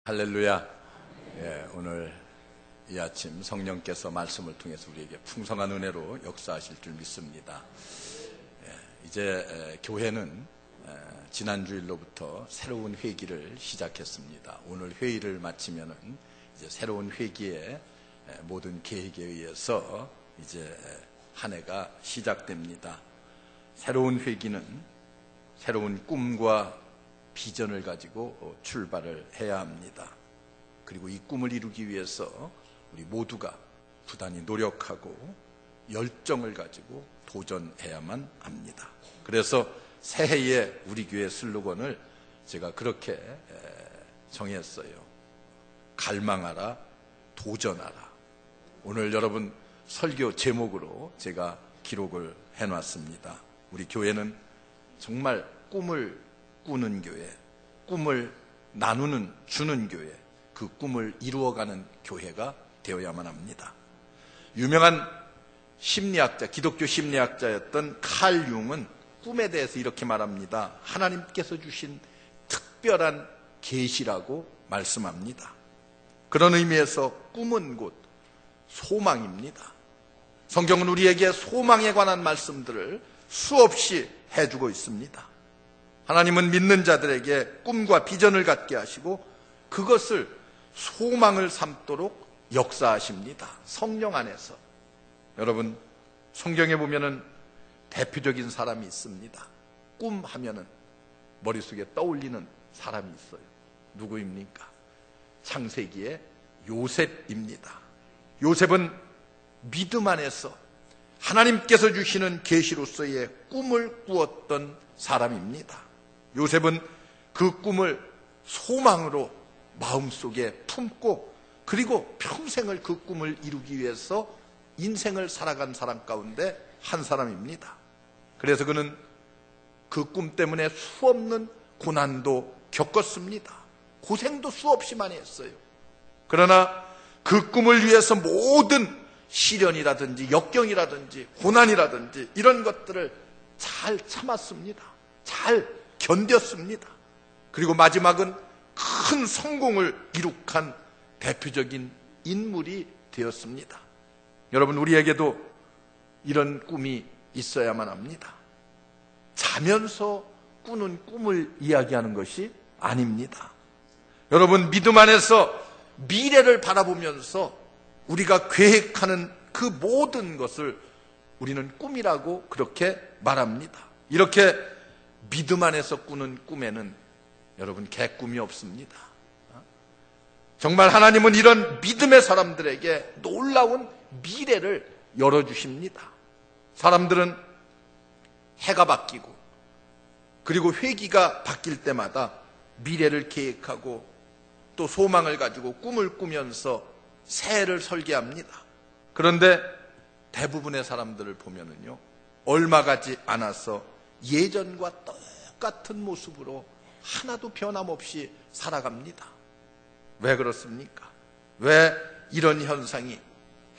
할렐루야. 오늘 이 아침 성령께서 말씀을 통해서 우리에게 풍성한 은혜로 역사하실 줄 믿습니다. 이제 교회는 지난주일로부터 새로운 회기를 시작했습니다. 오늘 회의를 마치면은 이제 새로운 회기의 모든 계획에 의해서 이제 한 해가 시작됩니다. 새로운 회기는 새로운 꿈과 비전을 가지고 출발을 해야 합니다. 그리고 이 꿈을 이루기 위해서 우리 모두가 부단히 노력하고 열정을 가지고 도전해야만 합니다. 그래서 새해에 우리 교회 슬로건을 제가 그렇게 정했어요. 갈망하라, 도전하라. 오늘 여러분 설교 제목으로 제가 기록을 해놨습니다. 우리 교회는 정말 꿈을 꾸는 교회, 꿈을 나누는, 주는 교회, 그 꿈을 이루어가는 교회가 되어야만 합니다. 유명한 심리학자, 기독교 심리학자였던 칼 융은 꿈에 대해서 이렇게 말합니다. 하나님께서 주신 특별한 계시라고 말씀합니다. 그런 의미에서 꿈은 곧 소망입니다. 성경은 우리에게 소망에 관한 말씀들을 수없이 해주고 있습니다. 하나님은 믿는 자들에게 꿈과 비전을 갖게 하시고 그것을 소망을 삼도록 역사하십니다. 성령 안에서. 여러분, 성경에 보면은 대표적인 사람이 있습니다. 꿈 하면은 머릿속에 떠올리는 사람이 있어요. 누구입니까? 창세기의 요셉입니다. 요셉은 믿음 안에서 하나님께서 주시는 계시로서의 꿈을 꾸었던 사람입니다. 요셉은 그 꿈을 소망으로 마음속에 품고 그리고 평생을 그 꿈을 이루기 위해서 인생을 살아간 사람 가운데 한 사람입니다. 그래서 그는 그 꿈 때문에 수없는 고난도 겪었습니다. 고생도 수없이 많이 했어요. 그러나 그 꿈을 위해서 모든 시련이라든지 역경이라든지 고난이라든지 이런 것들을 잘 참았습니다. 잘 견뎠습니다. 그리고 마지막은 큰 성공을 이룩한 대표적인 인물이 되었습니다. 여러분, 우리에게도 이런 꿈이 있어야만 합니다. 자면서 꾸는 꿈을 이야기하는 것이 아닙니다. 여러분, 믿음 안에서 미래를 바라보면서 우리가 계획하는 그 모든 것을 우리는 꿈이라고 그렇게 말합니다. 이렇게 믿음 안에서 꾸는 꿈에는 여러분 개꿈이 없습니다. 정말 하나님은 이런 믿음의 사람들에게 놀라운 미래를 열어주십니다. 사람들은 해가 바뀌고 그리고 회기가 바뀔 때마다 미래를 계획하고 또 소망을 가지고 꿈을 꾸면서 새해를 설계합니다. 그런데 대부분의 사람들을 보면은요, 얼마 가지 않아서 예전과 똑같은 모습으로 하나도 변함없이 살아갑니다. 왜 그렇습니까? 왜 이런 현상이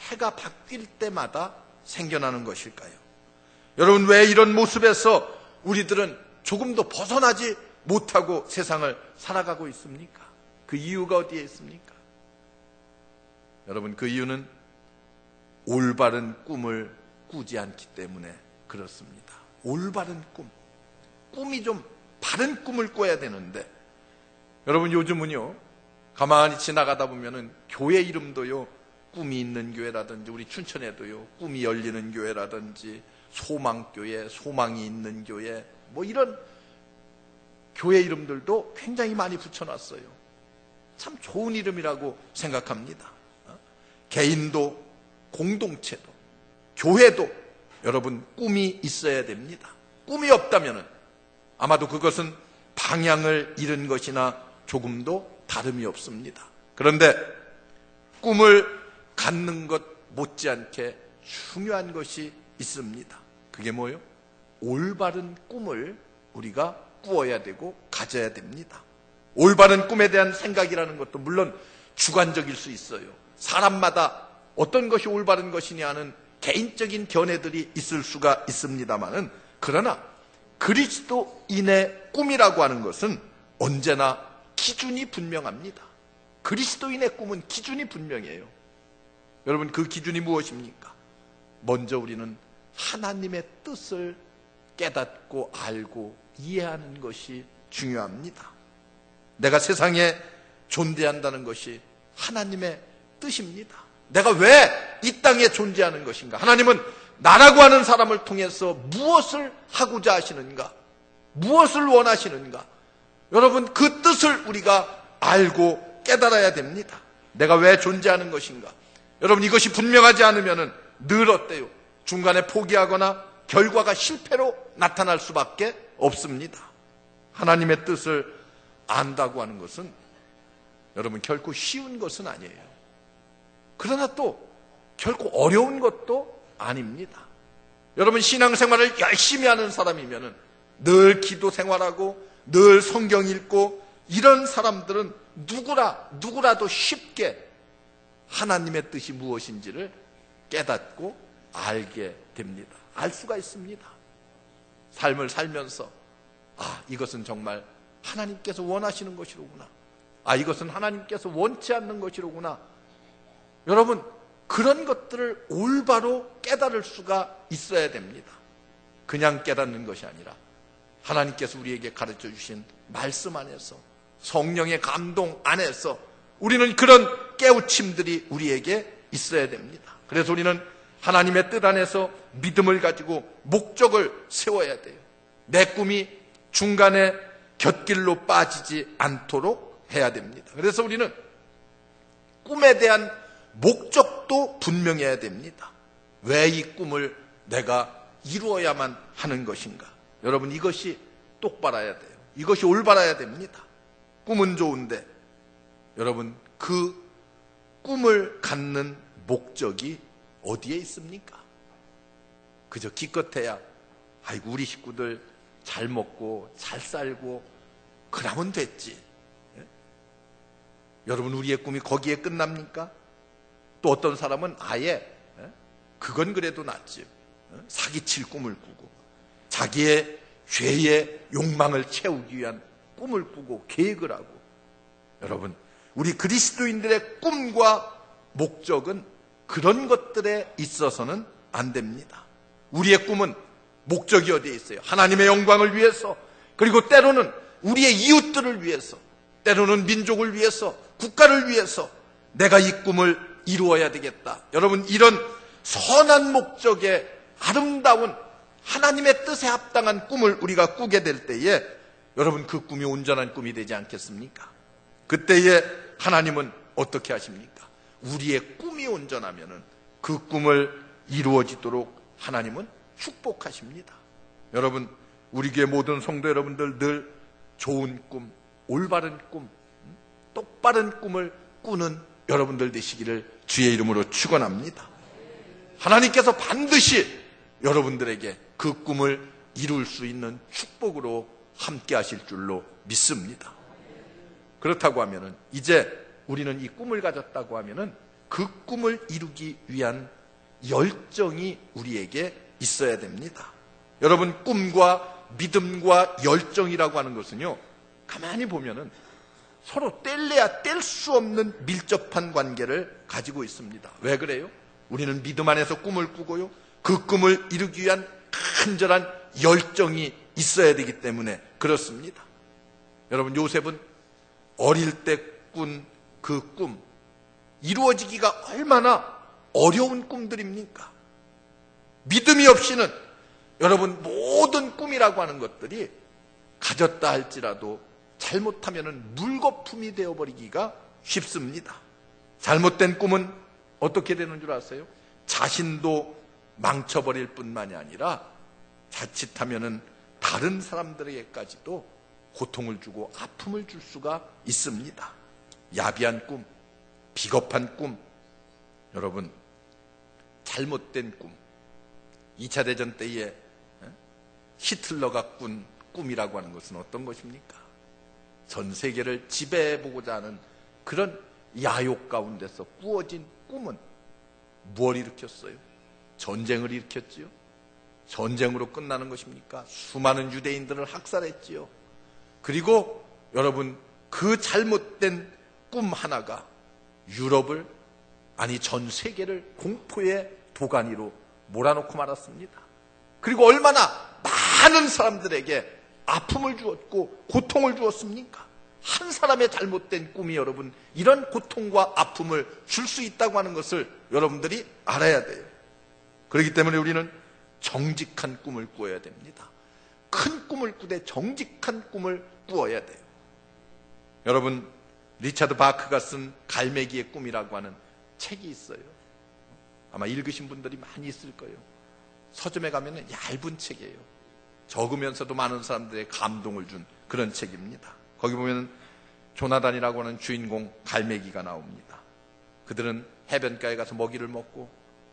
해가 바뀔 때마다 생겨나는 것일까요? 여러분, 왜 이런 모습에서 우리들은 조금도 벗어나지 못하고 세상을 살아가고 있습니까? 그 이유가 어디에 있습니까? 여러분, 그 이유는 올바른 꿈을 꾸지 않기 때문에 그렇습니다. 올바른 꿈. 꿈이 좀 바른 꿈을 꿔야 되는데, 여러분, 요즘은요, 가만히 지나가다 보면은 교회 이름도요, 꿈이 있는 교회라든지, 우리 춘천에도요, 꿈이 열리는 교회라든지, 소망교회, 소망이 있는 교회, 뭐 이런 교회 이름들도 굉장히 많이 붙여놨어요. 참 좋은 이름이라고 생각합니다. 개인도, 공동체도, 교회도 여러분 꿈이 있어야 됩니다. 꿈이 없다면 아마도 그것은 방향을 잃은 것이나 조금도 다름이 없습니다. 그런데 꿈을 갖는 것 못지않게 중요한 것이 있습니다. 그게 뭐예요? 올바른 꿈을 우리가 꾸어야 되고 가져야 됩니다. 올바른 꿈에 대한 생각이라는 것도 물론 주관적일 수 있어요. 사람마다 어떤 것이 올바른 것이냐는 개인적인 견해들이 있을 수가 있습니다만은, 그러나 그리스도인의 꿈이라고 하는 것은 언제나 기준이 분명합니다. 그리스도인의 꿈은 기준이 분명해요. 여러분, 그 기준이 무엇입니까? 먼저 우리는 하나님의 뜻을 깨닫고 알고 이해하는 것이 중요합니다. 내가 세상에 존재한다는 것이 하나님의 뜻입니다. 내가 왜 이 땅에 존재하는 것인가? 하나님은 나라고 하는 사람을 통해서 무엇을 하고자 하시는가? 무엇을 원하시는가? 여러분, 그 뜻을 우리가 알고 깨달아야 됩니다. 내가 왜 존재하는 것인가? 여러분, 이것이 분명하지 않으면 늘 어때요? 중간에 포기하거나 결과가 실패로 나타날 수밖에 없습니다. 하나님의 뜻을 안다고 하는 것은 여러분 결코 쉬운 것은 아니에요. 그러나 또 결코 어려운 것도 아닙니다. 여러분, 신앙생활을 열심히 하는 사람이면 늘 기도 생활하고 늘 성경 읽고 이런 사람들은 누구라도 쉽게 하나님의 뜻이 무엇인지를 깨닫고 알게 됩니다. 알 수가 있습니다. 삶을 살면서 이것은 정말 하나님께서 원하시는 것이로구나. 이것은 하나님께서 원치 않는 것이로구나. 여러분, 그런 것들을 올바로 깨달을 수가 있어야 됩니다. 그냥 깨닫는 것이 아니라 하나님께서 우리에게 가르쳐 주신 말씀 안에서, 성령의 감동 안에서 우리는 그런 깨우침들이 우리에게 있어야 됩니다. 그래서 우리는 하나님의 뜻 안에서 믿음을 가지고 목적을 세워야 돼요. 내 꿈이 중간에 곁길로 빠지지 않도록 해야 됩니다. 그래서 우리는 꿈에 대한 목적도 분명해야 됩니다. 왜 이 꿈을 내가 이루어야만 하는 것인가? 여러분, 이것이 똑바라야 돼요. 이것이 올바라야 됩니다. 꿈은 좋은데 여러분, 그 꿈을 갖는 목적이 어디에 있습니까? 그저 기껏해야 우리 식구들 잘 먹고 잘 살고 그러면 됐지. 여러분, 우리의 꿈이 거기에 끝납니까? 또 어떤 사람은 아예 그건 그래도 낫지. 사기칠 꿈을 꾸고 자기의 죄의 욕망을 채우기 위한 꿈을 꾸고 계획을 하고. 여러분, 우리 그리스도인들의 꿈과 목적은 그런 것들에 있어서는 안 됩니다. 우리의 꿈은 목적이 어디에 있어요? 하나님의 영광을 위해서, 그리고 때로는 우리의 이웃들을 위해서, 때로는 민족을 위해서, 국가를 위해서 내가 이 꿈을 이루어야 되겠다. 여러분, 이런 선한 목적의 아름다운 하나님의 뜻에 합당한 꿈을 우리가 꾸게 될 때에 여러분, 그 꿈이 온전한 꿈이 되지 않겠습니까? 그때에 하나님은 어떻게 하십니까? 우리의 꿈이 온전하면 그 꿈을 이루어지도록 하나님은 축복하십니다. 여러분, 우리 교회 모든 성도 여러분들 늘 좋은 꿈, 올바른 꿈, 똑바른 꿈을 꾸는 여러분들 되시기를 주의 이름으로 축원합니다. 하나님께서 반드시 여러분들에게 그 꿈을 이룰 수 있는 축복으로 함께 하실 줄로 믿습니다. 그렇다고 하면은 이제 우리는 이 꿈을 가졌다고 하면은 그 꿈을 이루기 위한 열정이 우리에게 있어야 됩니다. 여러분, 꿈과 믿음과 열정이라고 하는 것은요, 가만히 보면은 서로 뗄래야 뗄 수 없는 밀접한 관계를 가지고 있습니다. 왜 그래요? 우리는 믿음 안에서 꿈을 꾸고요, 그 꿈을 이루기 위한 간절한 열정이 있어야 되기 때문에 그렇습니다. 여러분, 요셉은 어릴 때 꾼 그 꿈, 이루어지기가 얼마나 어려운 꿈들입니까? 믿음이 없이는 여러분, 모든 꿈이라고 하는 것들이 가졌다 할지라도 잘못하면 물거품이 되어버리기가 쉽습니다. 잘못된 꿈은 어떻게 되는 줄 아세요? 자신도 망쳐버릴 뿐만이 아니라 자칫하면 다른 사람들에게까지도 고통을 주고 아픔을 줄 수가 있습니다. 야비한 꿈, 비겁한 꿈, 여러분, 잘못된 꿈. 2차 대전 때에 히틀러가 꾼 꿈이라고 하는 것은 어떤 것입니까? 전 세계를 지배해보고자 하는 그런 야욕 가운데서 꾸어진 꿈은 무엇을 일으켰어요? 전쟁을 일으켰지요. 전쟁으로 끝나는 것입니까? 수많은 유대인들을 학살했지요. 그리고 여러분, 그 잘못된 꿈 하나가 유럽을, 아니 전 세계를 공포의 도가니로 몰아넣고 말았습니다. 그리고 얼마나 많은 사람들에게 아픔을 주었고 고통을 주었습니까? 한 사람의 잘못된 꿈이 여러분 이런 고통과 아픔을 줄 수 있다고 하는 것을 여러분들이 알아야 돼요. 그렇기 때문에 우리는 정직한 꿈을 꾸어야 됩니다. 큰 꿈을 꾸되 정직한 꿈을 꾸어야 돼요. 여러분, 리차드 바크가 쓴 갈매기의 꿈이라고 하는 책이 있어요. 아마 읽으신 분들이 많이 있을 거예요. 서점에 가면 얇은 책이에요. 적으면서도 많은 사람들의 감동을 준 그런 책입니다. 거기 보면 조나단이라고 하는 주인공 갈매기가 나옵니다. 그들은 해변가에 가서 먹이를 먹고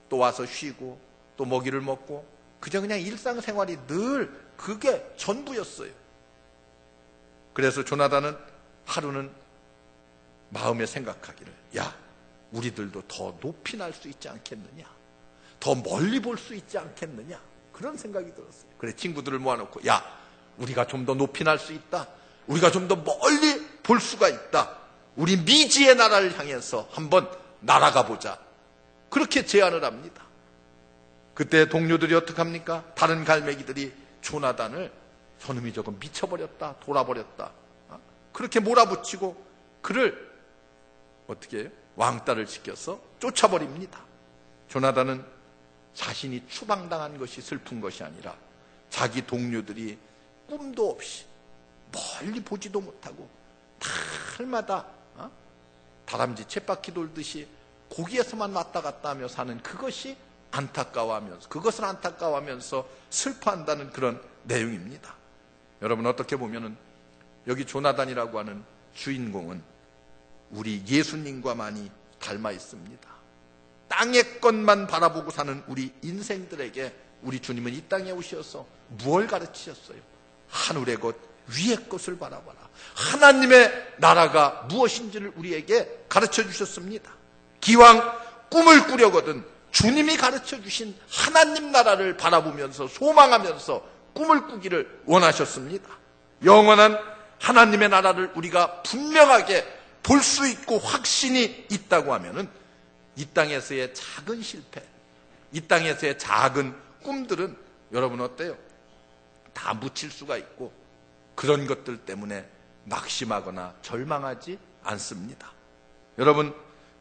또 와서 쉬고 또 먹이를 먹고 그냥 일상생활이 늘 그게 전부였어요. 그래서 조나단은 하루는 마음에 생각하기를, 야, 우리들도 더 높이 날 수 있지 않겠느냐, 더 멀리 볼 수 있지 않겠느냐, 그런 생각이 들었어요. 그래 친구들을 모아놓고, 야, 우리가 좀 더 높이 날 수 있다, 우리가 좀 더 멀리 볼 수가 있다, 우리 미지의 나라를 향해서 한번 날아가 보자, 그렇게 제안을 합니다. 그때 동료들이 어떡합니까? 다른 갈매기들이 조나단을 저놈이 저거 미쳐버렸다, 돌아버렸다, 그렇게 몰아붙이고 그를 어떻게 해요? 왕따를 시켜서 쫓아버립니다. 조나단은 자신이 추방당한 것이 슬픈 것이 아니라 자기 동료들이 꿈도 없이 멀리 보지도 못하고 달마다 다람쥐 쳇바퀴 돌듯이 거기에서만 왔다 갔다 하며 사는 그것이 안타까워하면서, 그것을 안타까워하면서 슬퍼한다는 그런 내용입니다. 여러분, 어떻게 보면은 여기 조나단이라고 하는 주인공은 우리 예수님과 많이 닮아 있습니다. 땅의 것만 바라보고 사는 우리 인생들에게 우리 주님은 이 땅에 오셔서 무엇을 가르치셨어요? 하늘의 것, 위의 것을 바라봐라. 하나님의 나라가 무엇인지를 우리에게 가르쳐 주셨습니다. 기왕 꿈을 꾸려거든 주님이 가르쳐 주신 하나님 나라를 바라보면서 소망하면서 꿈을 꾸기를 원하셨습니다. 영원한 하나님의 나라를 우리가 분명하게 볼 수 있고 확신이 있다고 하면은 이 땅에서의 작은 실패, 이 땅에서의 작은 꿈들은 여러분 어때요? 다 묻힐 수가 있고 그런 것들 때문에 낙심하거나 절망하지 않습니다. 여러분,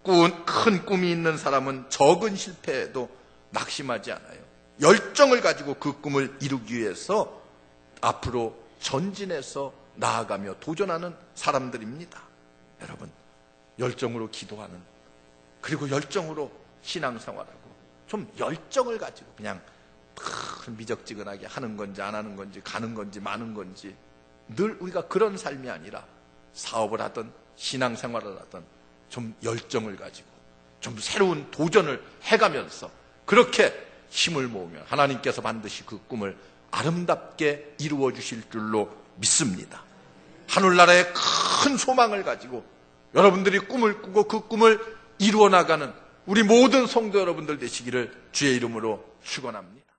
큰 꿈이 있는 사람은 적은 실패에도 낙심하지 않아요. 열정을 가지고 그 꿈을 이루기 위해서 앞으로 전진해서 나아가며 도전하는 사람들입니다. 여러분, 열정으로 기도하는, 그리고 열정으로 신앙생활하고 좀 열정을 가지고 그냥 미적지근하게 하는 건지 안 하는 건지 가는 건지 마는 건지 늘 우리가 그런 삶이 아니라 사업을 하든 신앙생활을 하든 좀 열정을 가지고 좀 새로운 도전을 해가면서 그렇게 힘을 모으면 하나님께서 반드시 그 꿈을 아름답게 이루어 주실 줄로 믿습니다. 하늘나라의 큰 소망을 가지고 여러분들이 꿈을 꾸고 그 꿈을 이루어 나가는 우리 모든 성도 여러분들 되시기를 주의 이름으로 축원합니다.